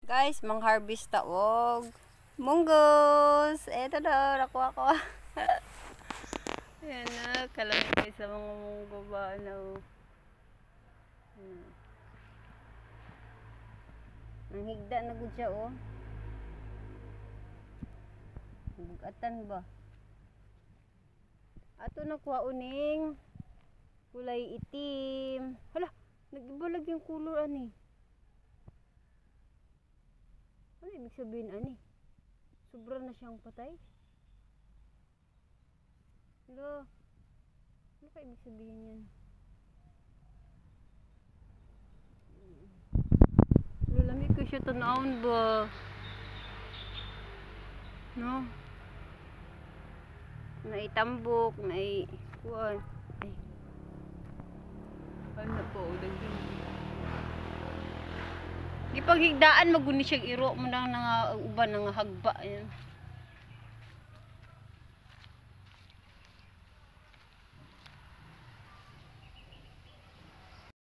Guys, mang-harvest taog munggos. Eto na, nakuha ko. Ayan na, kalamig guys sa mga munggo ba na. Nanghigda na gud siya oh. Bugatan ba? Ato nakuha uning kulay itim. Hala, nag-ibalag yung kulor ani. Ano ibig sabihin ani? Sobra na siyang patay? Hala, ano ka ibig sabihin yan? Lamig ko siya tanawon ba? No? Naitambok, kuwan. Ay. Ano po, daging. Gipaghigdaan maguni siya iro mo nang uban nga hagba yan.